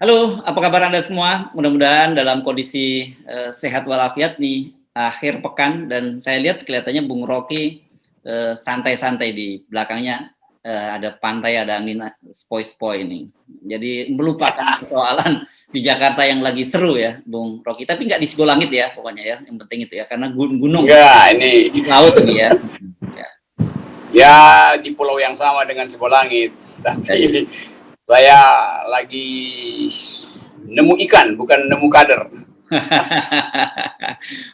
Halo, apa kabar Anda semua? Mudah-mudahan dalam kondisi sehat walafiat nih akhir pekan, dan saya lihat kelihatannya Bung Rocky santai-santai di belakangnya, ada pantai, ada angin sepoi-sepoi nih. Jadi melupakan persoalan di Jakarta yang lagi seru ya, Bung Rocky. Tapi nggak di Sigolangit ya, pokoknya ya. Yang penting itu ya, karena gunung Enggak, ini di laut ini ya. ya di pulau yang sama dengan Sigolangit, tapi saya lagi nemu ikan, bukan nemu kader.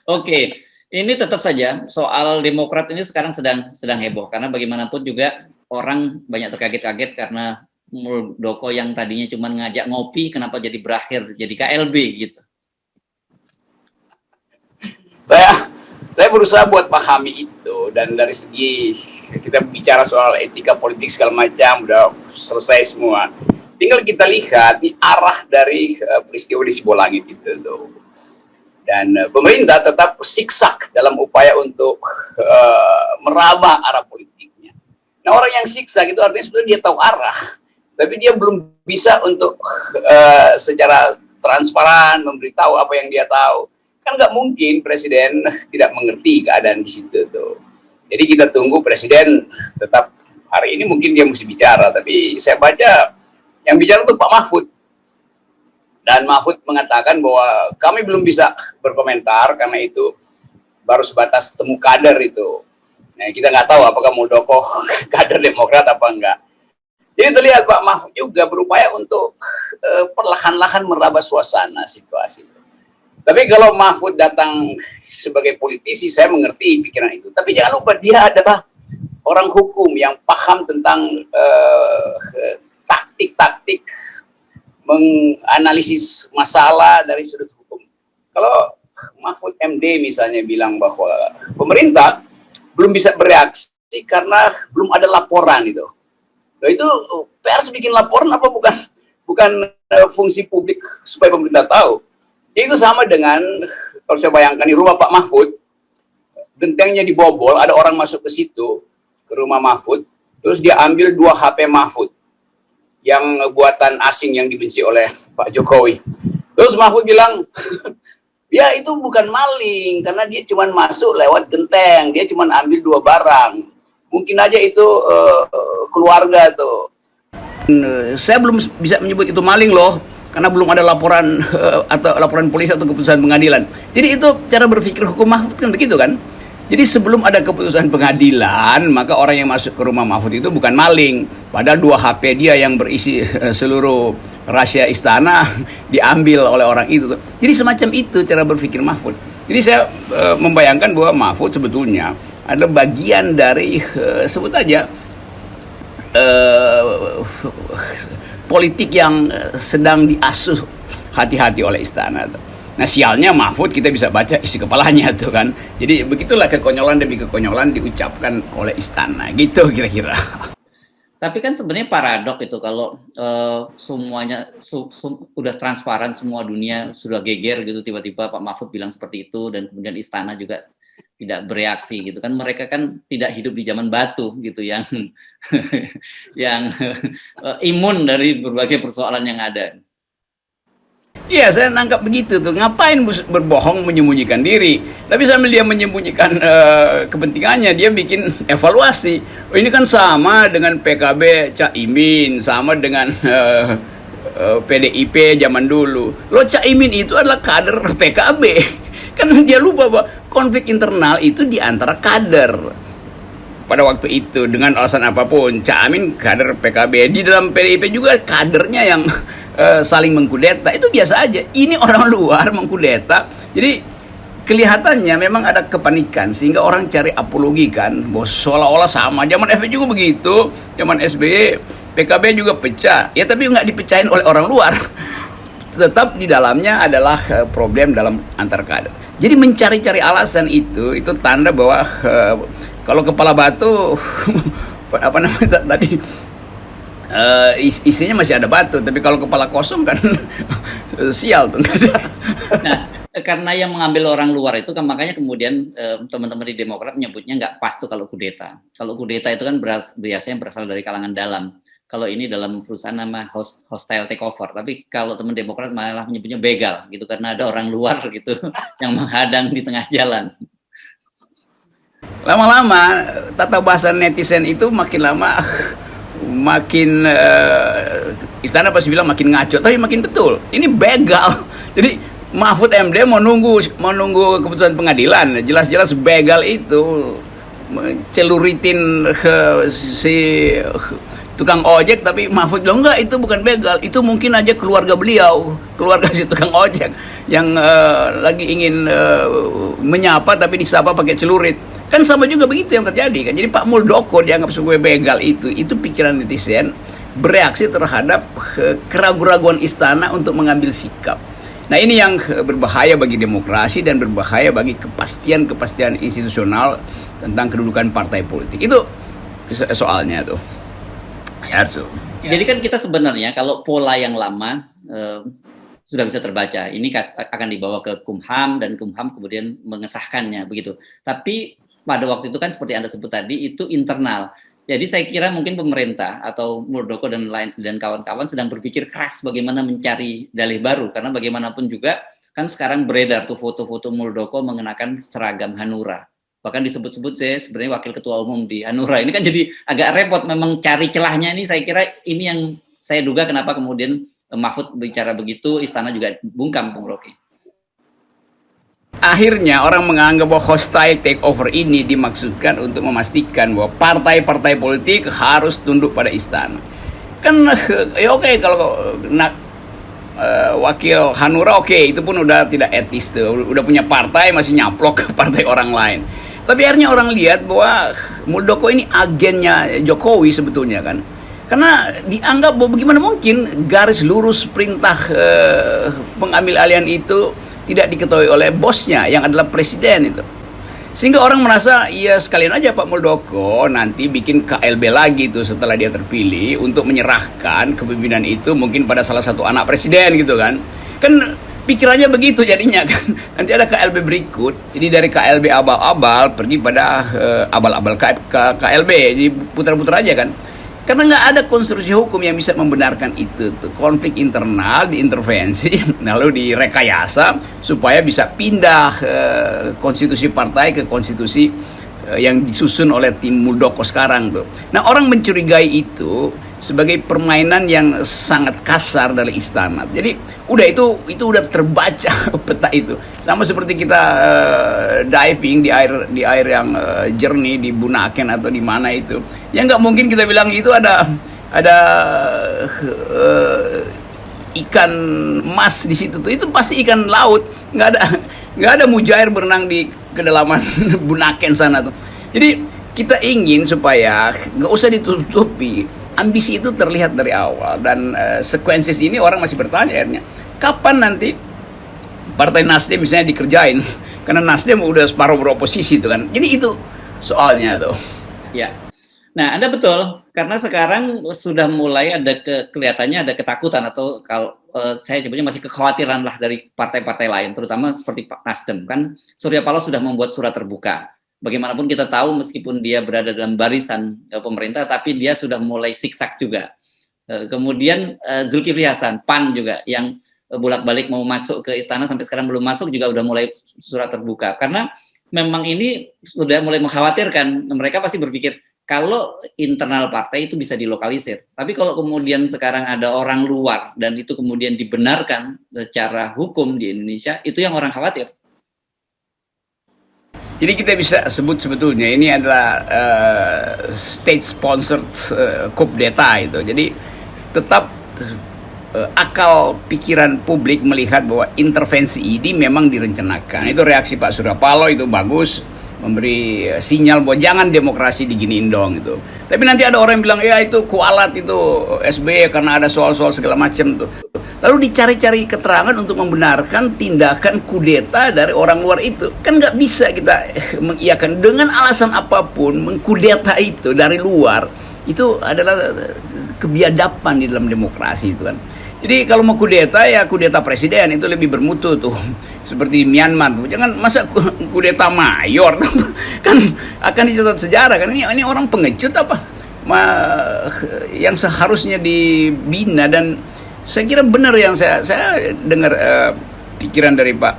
Oke, ini tetap saja soal Demokrat ini sekarang sedang heboh, karena bagaimanapun juga orang banyak terkaget-kaget karena Muldoko yang tadinya cuma ngajak ngopi, kenapa jadi berakhir jadi KLB gitu. Saya berusaha buat pahami itu, dan dari segi kita bicara soal etika politik segala macam udah selesai semua. Tinggal kita lihat nih arah dari peristiwa di Sigolangit itu tuh. Dan pemerintah tetap siksak dalam upaya untuk meraba arah politiknya. Nah, orang yang siksak itu artinya sebenarnya dia tahu arah, tapi dia belum bisa untuk secara transparan memberitahu apa yang dia tahu. Kan nggak mungkin presiden tidak mengerti keadaan di situ tuh. Jadi kita tunggu presiden tetap, hari ini mungkin dia mesti bicara, tapi saya baca yang bicara itu Pak Mahfud. Dan Mahfud mengatakan bahwa kami belum bisa berkomentar karena itu baru sebatas temu kader itu. Nah, kita nggak tahu apakah Muldoko kader Demokrat apa enggak. Jadi terlihat Pak Mahfud juga berupaya untuk perlahan-lahan meraba suasana situasi itu. Tapi kalau Mahfud datang sebagai politisi, saya mengerti pikiran itu. Tapi jangan lupa dia adalah orang hukum yang paham tentang taktik-taktik menganalisis masalah dari sudut hukum. Kalau Mahfud MD misalnya bilang bahwa pemerintah belum bisa bereaksi karena belum ada laporan itu. Nah, itu pers bikin laporan apa bukan fungsi publik supaya pemerintah tahu. Itu sama dengan kalau saya bayangkan di rumah Pak Mahfud, gentengnya dibobol, ada orang masuk ke situ ke rumah Mahfud, terus dia ambil 2 HP Mahfud yang buatan asing yang dibenci oleh Pak Jokowi. Terus Mahfud bilang, ya itu bukan maling karena dia cuma masuk lewat genteng, dia cuma ambil 2 barang. Mungkin aja itu keluarga tuh. Saya belum bisa menyebut itu maling loh, karena belum ada laporan atau laporan polisi atau keputusan pengadilan. Jadi itu cara berpikir hukum Mahfud kan begitu kan. Jadi sebelum ada keputusan pengadilan, maka orang yang masuk ke rumah Mahfud itu bukan maling. Padahal 2 HP dia yang berisi seluruh rahasia istana diambil oleh orang itu. Jadi semacam itu cara berpikir Mahfud. Jadi saya membayangkan bahwa Mahfud sebetulnya adalah bagian dari sebut aja politik yang sedang diasuh hati-hati oleh istana. Nah, sialnya Mahfud kita bisa baca isi kepalanya tuh kan. Jadi begitulah kekonyolan demi kekonyolan diucapkan oleh istana gitu kira-kira. Tapi kan sebenarnya paradok itu kalau semuanya udah transparan, semua dunia sudah geger gitu, tiba-tiba Pak Mahfud bilang seperti itu dan kemudian istana juga tidak bereaksi gitu kan. Mereka kan tidak hidup di zaman batu gitu yang yang imun dari berbagai persoalan yang ada. Iya, saya nangkap begitu tuh. Ngapain berbohong menyembunyikan diri? Tapi sambil dia menyembunyikan kepentingannya, dia bikin evaluasi. Oh, ini kan sama dengan PKB Caimin, sama dengan PDIP zaman dulu. Loh, Caimin itu adalah kader PKB. Kan dia lupa bahwa konflik internal itu di antara kader. Pada waktu itu dengan alasan apapun, Caimin kader PKB, di dalam PDIP juga kadernya yang saling mengkudeta, itu biasa aja. Ini orang luar mengkudeta, jadi kelihatannya memang ada kepanikan sehingga orang cari apologi kan, bahwa seolah-olah sama. Zaman FB juga begitu, zaman SBY PKB juga pecah, ya tapi nggak dipecahin oleh orang luar. Tetap di dalamnya adalah problem dalam antar kader. Jadi mencari-cari alasan itu tanda bahwa kalau kepala batu apa namanya tadi, isinya masih ada batu, tapi kalau kepala kosong kan sial tuh. Nah, karena yang mengambil orang luar itu kan makanya kemudian teman-teman di Demokrat menyebutnya nggak pas tuh kalau kudeta. Kalau kudeta itu kan biasanya berasal dari kalangan dalam. kalau ini dalam perusahaan nama hostile takeover, tapi kalau teman Demokrat malah menyebutnya begal gitu karena ada orang luar gitu yang menghadang di tengah jalan. Lama-lama tata bahasa netizen itu makin lama makin istana pasti bilang makin ngaco, tapi makin betul. Ini begal. Jadi Mahfud MD mau nunggu keputusan pengadilan, jelas-jelas begal itu celuritin si tukang ojek, tapi Mahfud bilang enggak, itu bukan begal, itu mungkin aja keluarga beliau, keluarga si tukang ojek yang lagi ingin menyapa tapi disapa pakai celurit. Kan sama juga begitu yang terjadi kan. Jadi Pak Muldoko dianggap sebagai begal, itu pikiran netizen bereaksi terhadap keraguan-keraguan istana untuk mengambil sikap. Nah, ini yang berbahaya bagi demokrasi dan berbahaya bagi kepastian institusional tentang kedudukan partai politik. Itu soalnya tuh. Ya, so. Jadi kan kita sebenarnya kalau pola yang lama sudah bisa terbaca, ini akan dibawa ke Kumham dan Kumham kemudian mengesahkannya begitu. Tapi pada waktu itu kan seperti Anda sebut tadi itu internal. Jadi saya kira mungkin pemerintah atau Muldoko dan kawan-kawan sedang berpikir keras bagaimana mencari dalih baru, karena bagaimanapun juga kan sekarang beredar tuh foto-foto Muldoko mengenakan seragam Hanura. Bahkan disebut-sebut saya sebenarnya wakil ketua umum di Hanura. Ini kan jadi agak repot memang cari celahnya ini. Saya kira ini yang saya duga kenapa kemudian Mahfud bicara begitu, istana juga bungkam, Bung Rocky. Akhirnya orang menganggap bahwa hostile takeover ini dimaksudkan untuk memastikan bahwa partai-partai politik harus tunduk pada istana. Kan ya oke, kalau wakil Hanura oke, itu pun udah tidak etis tuh. Udah punya partai masih nyaplok ke partai orang lain. Tapi akhirnya orang lihat bahwa Muldoko ini agennya Jokowi sebetulnya kan. Karena dianggap bahwa bagaimana mungkin garis lurus perintah pengambil alihan itu tidak diketahui oleh bosnya yang adalah presiden itu. Sehingga orang merasa ya sekalian aja Pak Muldoko nanti bikin KLB lagi tuh setelah dia terpilih untuk menyerahkan kepemimpinan itu mungkin pada salah satu anak presiden gitu kan. Kan pikirannya begitu jadinya kan. Nanti ada KLB berikut. Jadi dari KLB abal-abal pergi pada abal-abal KLB. Jadi putar-putar aja kan. Karena nggak ada konstruksi hukum yang bisa membenarkan itu tuh. Konflik internal diintervensi lalu direkayasa supaya bisa pindah konstitusi partai ke konstitusi yang disusun oleh tim Muldoko sekarang tuh. Nah, orang mencurigai itu sebagai permainan yang sangat kasar dari istana. Jadi udah itu udah terbaca peta itu. Sama seperti kita diving di air yang jernih di Bunaken atau di mana itu. Ya nggak mungkin kita bilang itu ada ikan emas di situ tuh. Itu pasti ikan laut. Nggak ada mujair berenang di kedalaman Bunaken sana tuh. Jadi kita ingin supaya nggak usah ditutupi. Ambisi itu terlihat dari awal dan sekuensis ini orang masih bertanya akhirnya kapan nanti Partai Nasdem misalnya dikerjain karena Nasdem udah separuh beroposisi itu kan. Jadi itu soalnya tuh. Ya. Nah, Anda betul karena sekarang sudah mulai ada kelihatannya ada ketakutan atau kalau saya sebutnya masih kekhawatiran lah dari partai-partai lain terutama seperti Pak Nasdem kan. Surya Paloh sudah membuat surat terbuka. Bagaimanapun kita tahu meskipun dia berada dalam barisan pemerintah, tapi dia sudah mulai siksak juga. Kemudian Zulkifli Hasan, PAN juga, yang bolak-balik mau masuk ke istana sampai sekarang belum masuk juga udah mulai surat terbuka. Karena memang ini sudah mulai mengkhawatirkan. Mereka pasti berpikir, kalau internal partai itu bisa dilokalisir. Tapi kalau kemudian sekarang ada orang luar dan itu kemudian dibenarkan secara hukum di Indonesia, itu yang orang khawatir. Jadi kita bisa sebut sebetulnya ini adalah state sponsored coup d'etat itu. Jadi tetap akal pikiran publik melihat bahwa intervensi ini memang direncanakan. Itu reaksi Pak Surya Paloh itu bagus, memberi sinyal bahwa jangan demokrasi diginiin dong itu. Tapi nanti ada orang yang bilang ya itu kualat itu SBY karena ada soal-soal segala macam tuh. Lalu dicari-cari keterangan untuk membenarkan tindakan kudeta dari orang luar itu. Kan nggak bisa kita mengiyakan dengan alasan apapun mengkudeta itu dari luar. Itu adalah kebiadaban di dalam demokrasi itu kan. Jadi kalau mau kudeta ya kudeta presiden itu lebih bermutu tuh. Seperti di Myanmar tuh. Jangan masa kudeta mayor kan akan dicatat sejarah kan ini orang pengecut apa? yang seharusnya dibina. Dan saya kira benar yang saya dengar pikiran dari Pak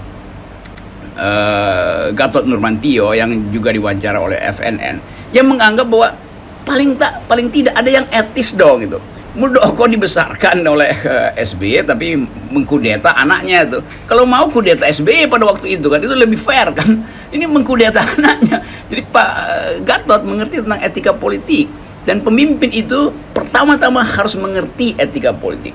Gatot Nurmantio yang juga diwawancara oleh FNN, yang menganggap bahwa paling tidak ada yang etis dong gitu. Muldoko dibesarkan oleh SBY tapi mengkudeta anaknya itu. Kalau mau kudeta SBY pada waktu itu kan itu lebih fair kan. Ini mengkudeta anaknya. Jadi Pak Gatot mengerti tentang etika politik, dan pemimpin itu pertama-tama harus mengerti etika politik.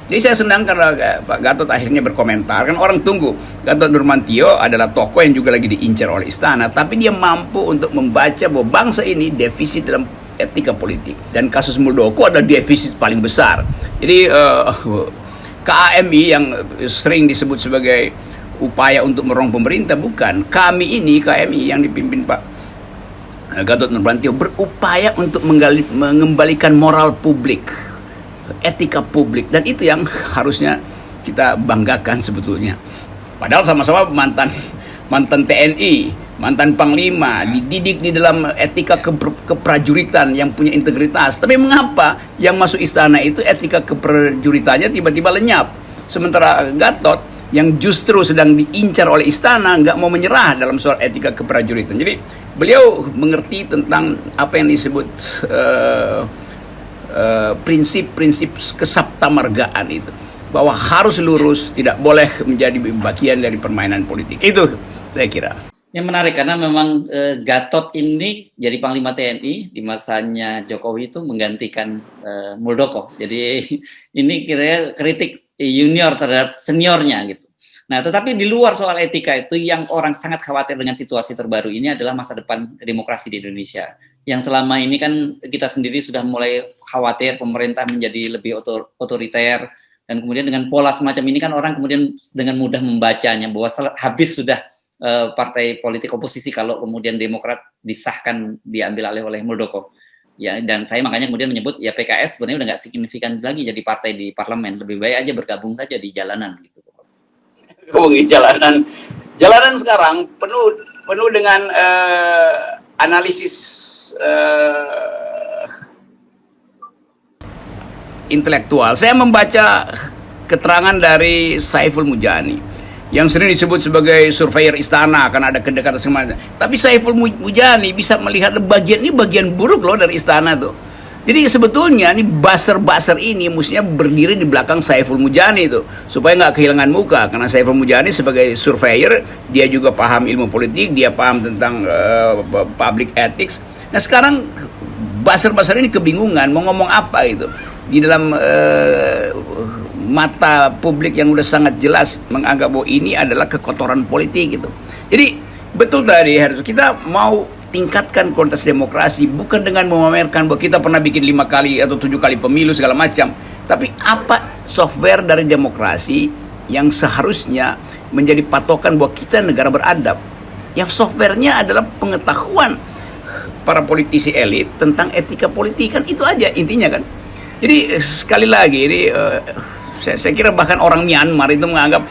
Jadi saya senang karena Pak Gatot akhirnya berkomentar, kan orang tunggu. Gatot Nurmantio adalah tokoh yang juga lagi diincar oleh istana, tapi dia mampu untuk membaca bahwa bangsa ini defisit dalam etika politik, dan kasus Muldoko adalah defisit paling besar. Jadi KAMI yang sering disebut sebagai upaya untuk mendorong pemerintah, bukan. Kami ini KAMI yang dipimpin Pak Gatot Nurmantio berupaya untuk mengembalikan moral publik, etika publik, dan itu yang harusnya kita banggakan sebetulnya. Padahal sama-sama mantan TNI, mantan Panglima, dididik di dalam etika keprajuritan yang punya integritas. Tapi mengapa yang masuk istana itu etika keprajuritannya tiba-tiba lenyap, sementara Gatot yang justru sedang diincar oleh istana nggak mau menyerah dalam soal etika keprajuritan. Jadi beliau mengerti tentang apa yang disebut prinsip-prinsip kesaptamargaan itu, bahwa harus lurus, tidak boleh menjadi bagian dari permainan politik. Itu saya kira. Yang menarik karena memang Gatot ini jadi Panglima TNI di masanya Jokowi itu menggantikan Muldoko. Jadi ini kira-kira kritik junior terhadap seniornya gitu. Nah, tetapi di luar soal etika itu, yang orang sangat khawatir dengan situasi terbaru ini adalah masa depan demokrasi di Indonesia. Yang selama ini kan kita sendiri sudah mulai khawatir pemerintah menjadi lebih otoriter, dan kemudian dengan pola semacam ini kan orang kemudian dengan mudah membacanya bahwa habis sudah partai politik oposisi kalau kemudian Demokrat disahkan diambil alih oleh Muldoko. Ya, dan saya makanya kemudian menyebut ya PKS sebenarnya udah nggak signifikan lagi jadi partai di parlemen, lebih baik aja bergabung saja di jalanan gitu. Oh, jalanan sekarang penuh dengan analisis intelektual. Saya membaca keterangan dari Saiful Mujani yang sering disebut sebagai surveyor istana karena ada kedekatan sama. Tapi Saiful Mujani bisa melihat bagian buruk loh dari istana tuh. Jadi sebetulnya nih buzzer ini mestinya berdiri di belakang Saiful Mujani itu supaya nggak kehilangan muka, karena Saiful Mujani sebagai surveyor dia juga paham ilmu politik, dia paham tentang public ethics. Nah sekarang buzzer ini kebingungan mau ngomong apa itu di dalam mata publik yang udah sangat jelas menganggap bahwa ini adalah kekotoran politik gitu. Jadi betul tadi harus kita mau tingkatkan kualitas demokrasi bukan dengan memamerkan bahwa kita pernah bikin 5 kali atau 7 kali pemilu segala macam, tapi apa software dari demokrasi yang seharusnya menjadi patokan bahwa kita negara beradab. Ya softwarenya adalah pengetahuan para politisi elit tentang etika politik, kan itu aja intinya kan. Jadi sekali lagi ini saya kira bahkan orang Myanmar itu menganggap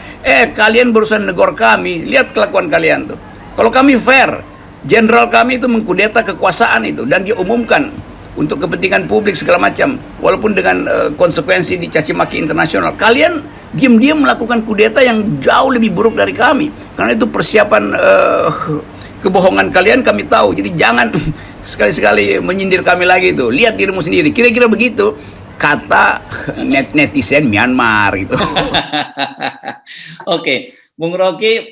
kalian berusaha negor kami, lihat kelakuan kalian tuh. Kalau kami fair, jenderal kami itu mengkudeta kekuasaan itu dan diumumkan untuk kepentingan publik segala macam, walaupun dengan konsekuensi dicaci maki internasional. Kalian diam-diam melakukan kudeta yang jauh lebih buruk dari kami, karena itu persiapan kebohongan kalian kami tahu. Jadi jangan sekali-sekali menyindir kami lagi itu. Lihat dirimu sendiri. Kira-kira begitu kata netizen Myanmar gitu. Oke, Bung Rocky,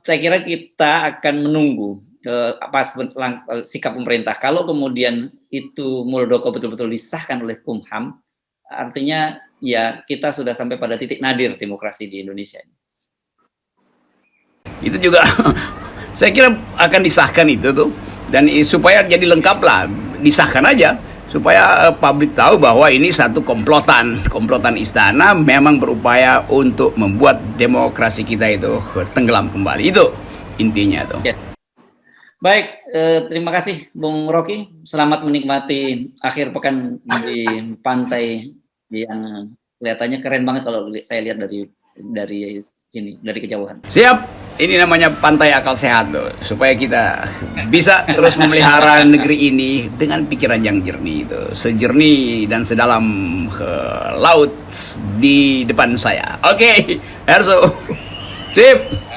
saya kira kita akan menunggu apa sikap pemerintah. Kalau kemudian itu Muldoko betul-betul disahkan oleh Kumham, artinya ya kita sudah sampai pada titik nadir demokrasi di Indonesia. Itu juga saya kira akan disahkan itu tuh, dan supaya jadi lengkap lah disahkan aja supaya publik tahu bahwa ini satu komplotan istana memang berupaya untuk membuat demokrasi kita itu tenggelam kembali. Itu intinya tuh. Yes. Baik, terima kasih Bung Rocky. Selamat menikmati akhir pekan di pantai yang kelihatannya keren banget kalau saya lihat dari sini, dari kejauhan. Siap. Ini namanya pantai akal sehat tuh, supaya kita bisa terus memelihara negeri ini dengan pikiran yang jernih itu, sejernih dan sedalam laut di depan saya. Oke, Erso, sip.